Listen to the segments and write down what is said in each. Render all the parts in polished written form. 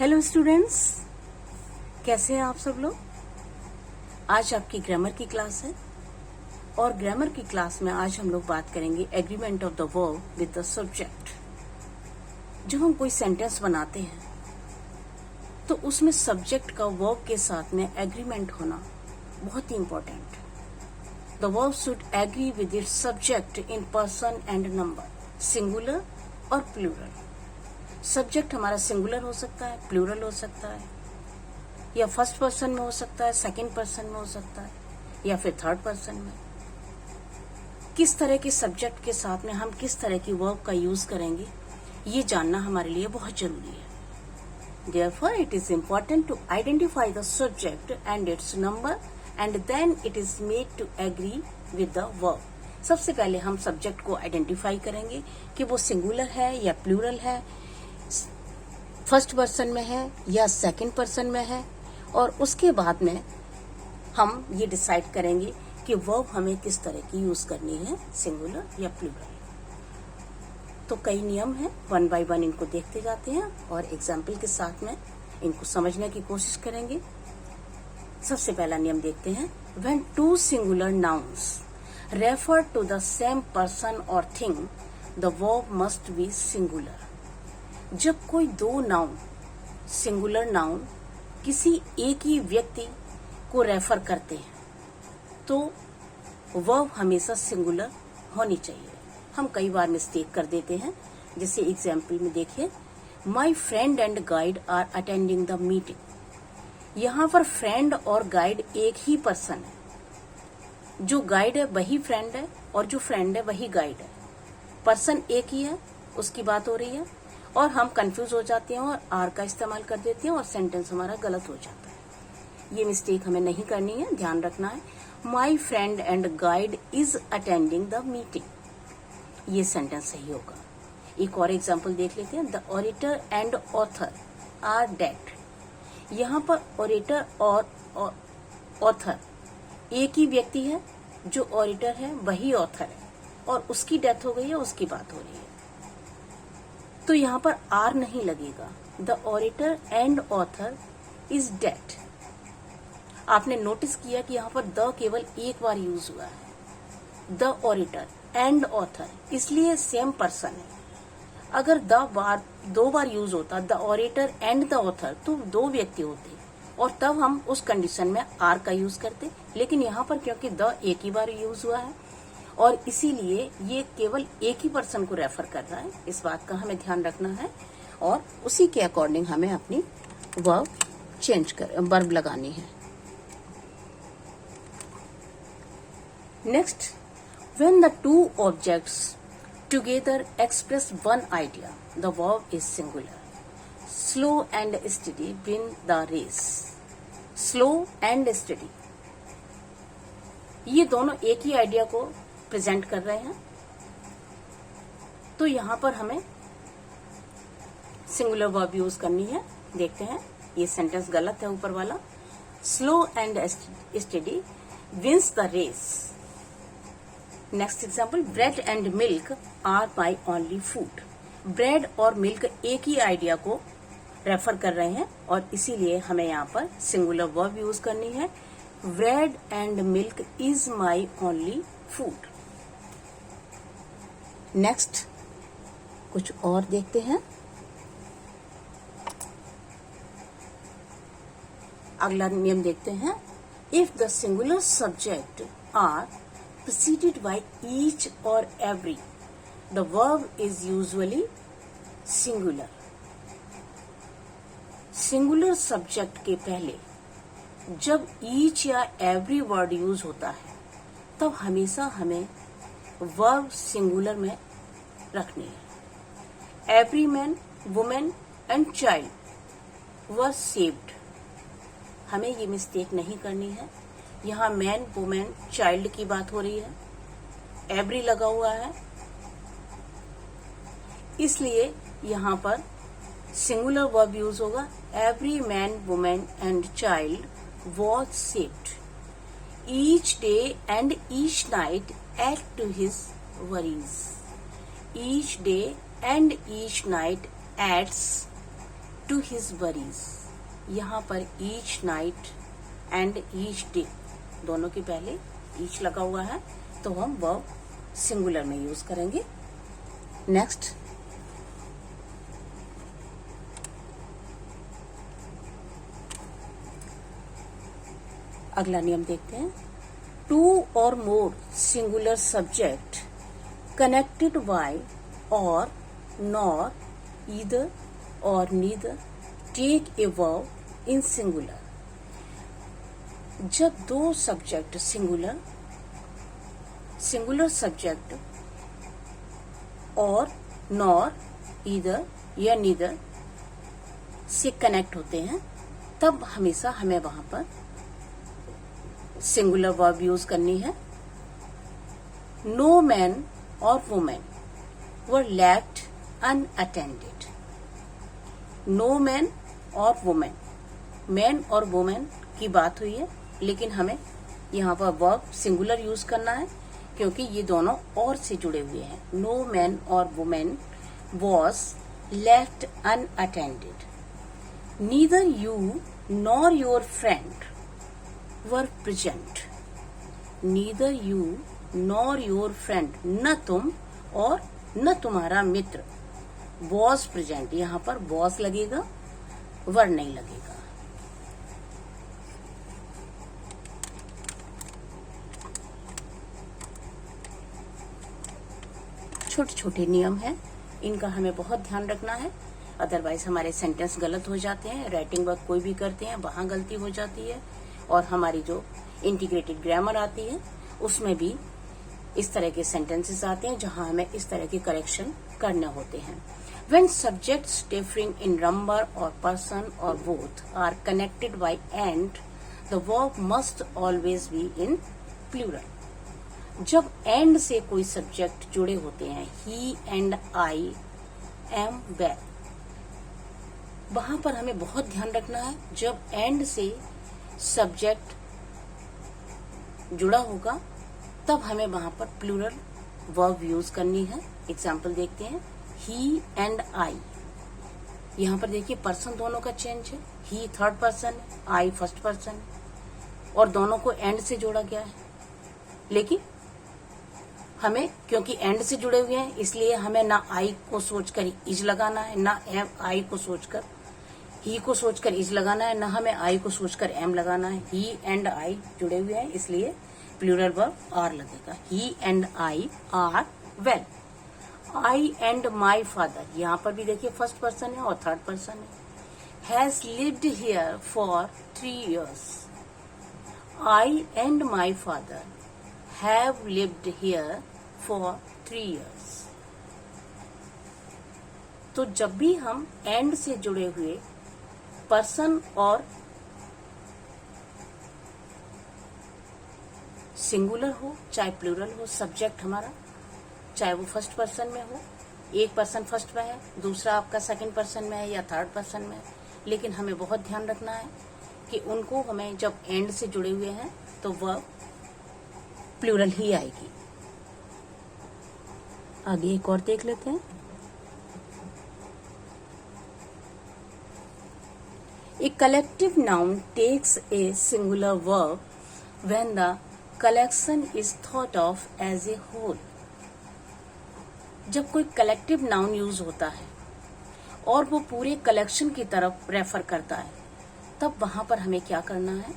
Hello students, कैसे हैं आप सब लोग। आज आपकी ग्रामर की क्लास है और ग्रामर की क्लास में आज हम लोग बात करेंगे agreement of the verb with the subject. जब हम कोई सेंटेंस बनाते हैं तो उसमें सब्जेक्ट का वर्ब के साथ में एग्रीमेंट होना बहुत ही important. The verb should agree with its subject in person and number, singular और प्लूरल। सब्जेक्ट हमारा सिंगुलर हो सकता है, प्लूरल हो सकता है, या फर्स्ट पर्सन में हो सकता है, सेकंड पर्सन में हो सकता है, या फिर थर्ड पर्सन में। किस तरह के सब्जेक्ट के साथ में हम किस तरह की वर्ब का यूज करेंगे, ये जानना हमारे लिए बहुत जरूरी है। Therefore, it is important to identify the subject and its number, and then it is made to agree with the verb. सबसे पहले हम सब्जेक्ट को आइडेंटिफाई करेंगे कि वो सिंगुलर है या प्लूरल है, फर्स्ट पर्सन में है या सेकंड पर्सन में है, और उसके बाद में हम ये डिसाइड करेंगे कि वर्ब हमें किस तरह की यूज करनी है, सिंगुलर या प्लूरल। तो कई नियम हैं, वन बाय वन इनको देखते जाते हैं और एग्जाम्पल के साथ में इनको समझने की कोशिश करेंगे। सबसे पहला नियम देखते हैं। When two singular nouns refer to the same person or thing, the verb must be singular. जब कोई दो नाउन, सिंगुलर नाउन, किसी एक ही व्यक्ति को रेफर करते हैं तो वर्ब हमेशा सिंगुलर होनी चाहिए। हम कई बार मिस्टेक कर देते हैं, जैसे एग्जाम्पल में देखिए, my friend and guide are attending the meeting. यहाँ पर फ्रेंड और गाइड एक ही पर्सन है। जो गाइड है वही फ्रेंड है और जो फ्रेंड है वही गाइड है। पर्सन एक ही है, उसकी बात हो रही है, और हम कंफ्यूज हो जाते हैं और आर का इस्तेमाल कर देते हैं और सेंटेंस हमारा गलत हो जाता है। ये मिस्टेक हमें नहीं करनी है, ध्यान रखना है। My friend and guide is attending the meeting, ये सेंटेंस सही होगा। एक और एग्जाम्पल देख लेते हैं। The auditor and author are dead. यहाँ पर ऑडिटर और ऑथर एक ही व्यक्ति है। जो ऑडिटर है वही ऑथर है और उसकी डेथ हो गई है, उसकी बात हो रही है, तो यहाँ पर आर नहीं लगेगा। The auditor and author is dead. आपने नोटिस किया कि यहाँ पर द केवल एक बार यूज हुआ है। द ऑडिटर एंड ऑथर, इसलिए सेम पर्सन है। अगर दो बार यूज होता, the auditor and the author, तो दो व्यक्ति होते और तब हम उस कंडीशन में आर का यूज करते। लेकिन यहाँ पर क्योंकि द एक ही बार यूज हुआ है और इसीलिए ये केवल एक ही पर्सन को रेफर कर रहा है, इस बात का हमें ध्यान रखना है और उसी के अकॉर्डिंग हमें अपनी वर्ब लगानी है। Next, when the two objects together express one idea, the verb is singular. Slow and steady win the race. Slow and steady, ये दोनों एक ही आइडिया को प्रेजेंट कर रहे हैं, तो यहां पर हमें सिंगुलर वर्ब यूज करनी है। देखते हैं, ये सेंटेंस गलत है ऊपर वाला। Slow and steady wins the race. Next example, bread and milk are my only food. Bread और मिल्क एक ही आइडिया को रेफर कर रहे हैं और इसीलिए हमें यहाँ पर सिंगुलर वर्ब यूज करनी है। Bread and milk is my only food. Next, कुछ और देखते हैं। अगला नियम देखते हैं। If the singular subject are preceded by each or every, the verb is usually singular. Singular subject के पहले जब ईच या एवरी वर्ड यूज होता है तब हमेशा हमें वर्ब सिंगुलर में रखनी है। Every man, women and child were saved, हमें ये मिस्टेक नहीं करनी है। यहाँ मैन, वुमेन, चाइल्ड की बात हो रही है, एवरी लगा हुआ है, इसलिए यहाँ पर सिंगुलर वर्ब यूज होगा। Every man, women and child was saved. Each day and each night add to his worries. Each day and each night adds to his worries, यहाँ पर each night and each day दोनों के पहले each लगा हुआ है, तो हम वर्ब सिंगुलर में यूज करेंगे। नेक्स्ट, अगला नियम देखते हैं। टू और more singular subject connected by और नॉर ईदर और neither take a verb in singular. जब दो सब्जेक्ट सिंगुलर सब्जेक्ट और नॉर ईदर या नीदर से कनेक्ट होते हैं, तब हमेशा हमें वहां पर सिंगुलर वर्ब यूज करनी है। नो मैन और women were left unattended. No man और वुमेन, मैन और वुमेन की बात हुई है, लेकिन हमें यहाँ पर वर्ब सिंगुलर यूज करना है क्योंकि ये दोनों और से जुड़े हुए हैं। नो मैन और women was left unattended. Neither you nor your friend were present. Neither you nor your friend, न तुम और न तुम्हारा मित्र, वॉज प्रेजेंट, यहाँ पर वॉज लगेगा, वर नहीं लगेगा। छोटे छोटे नियम हैं, इनका हमें बहुत ध्यान रखना है, अदरवाइज हमारे सेंटेंस गलत हो जाते हैं। राइटिंग वर्क कोई भी करते हैं वहां गलती हो जाती है, और हमारी जो इंटीग्रेटेड ग्रामर आती है उसमें भी इस तरह के सेंटेंसेस आते हैं जहां हमें इस तरह के करेक्शन करने होते हैं। When subjects differing in number or person or both are connected by and, the verb must always be in plural. जब एंड से कोई सब्जेक्ट जुड़े होते हैं, ही एंड आई एम वेल, वहां पर हमें बहुत ध्यान रखना है। जब एंड से सब्जेक्ट जुड़ा होगा तब हमें वहां पर प्लूरल वर्ब यूज करनी है। एग्जाम्पल देखते हैं, ही एंड आई। यहाँ पर देखिए पर्सन दोनों का चेंज है, ही थर्ड पर्सन है, आई फर्स्ट पर्सन है, और दोनों को एंड से जोड़ा गया है। लेकिन हमें क्योंकि एंड से जुड़े हुए हैं इसलिए हमें ना आई को सोचकर इज लगाना है, ना एम आई को सोचकर ही को सोचकर इज लगाना है, ना हमें आई को सोचकर एम लगाना है। ही एंड आई जुड़े हुए हैं इसलिए प्लूरल वर्ब आर लगेगा। He and I are well. I and my father, यहाँ पर भी देखिए फर्स्ट पर्सन है और थर्ड पर्सन है। Has lived here for 3 years। I and my father have lived here for 3 years। तो जब भी हम एंड से जुड़े हुए पर्सन और सिंगुलर हो चाहे प्लूरल हो, सब्जेक्ट हमारा चाहे वो फर्स्ट पर्सन में हो, एक पर्सन फर्स्ट में है, दूसरा आपका सेकंड पर्सन में है या थर्ड पर्सन में है, लेकिन हमें बहुत ध्यान रखना है कि उनको हमें जब एंड से जुड़े हुए हैं तो वह प्लूरल ही आएगी। आगे एक और देख लेते हैं। A collective noun takes a singular verb when the collection is thought of as a whole। जब कोई कलेक्टिव नाउन यूज होता है और वो पूरे कलेक्शन की तरफ रेफर करता है, तब वहां पर हमें क्या करना है।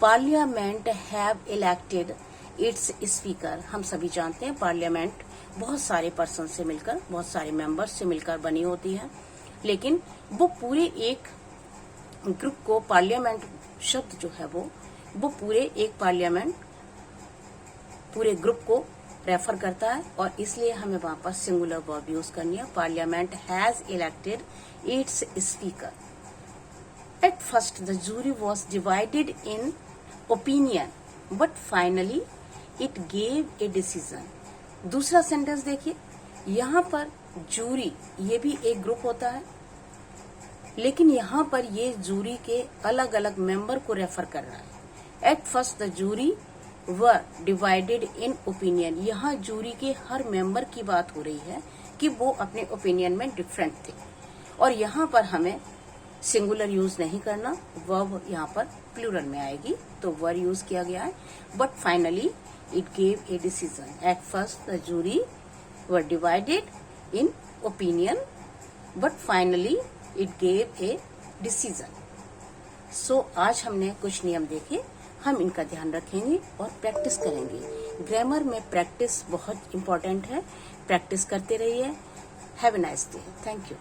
Parliament have elected its speaker. हम सभी जानते हैं पार्लियामेंट बहुत सारे पर्सन से मिलकर, बहुत सारे मेंबर्स से मिलकर बनी होती है, लेकिन वो पूरे एक ग्रुप को, पार्लियामेंट शब्द जो है वो पूरे एक पार्लियामेंट, पूरे ग्रुप को रेफर करता है, और इसलिए हमें वहां पर सिंगुलर वर्ब यूज करनी है। Parliament has elected its speaker. At first the jury was divided in opinion but finally it gave a decision. दूसरा सेंटेंस देखिए, यहाँ पर जूरी ये भी एक ग्रुप होता है, लेकिन यहाँ पर ये जूरी के अलग अलग मेंबर को रेफर कर रहा है। At first the jury were divided in opinion. यहाँ जूरी के हर मेंबर की बात हो रही है कि वो अपने ओपिनियन में डिफरेंट थे, और यहाँ पर हमें सिंगुलर यूज नहीं करना, वर्ब यहाँ पर प्लूरल में आएगी, तो वर यूज किया गया है। But finally it gave a decision. At first the jury were divided in opinion, but finally it gave a decision. So आज हमने कुछ नियम देखे, हम इनका ध्यान रखेंगे और प्रैक्टिस करेंगे। ग्रामर में प्रैक्टिस बहुत इंपॉर्टेंट है, प्रैक्टिस करते रहिए। Have a nice day. Thank you.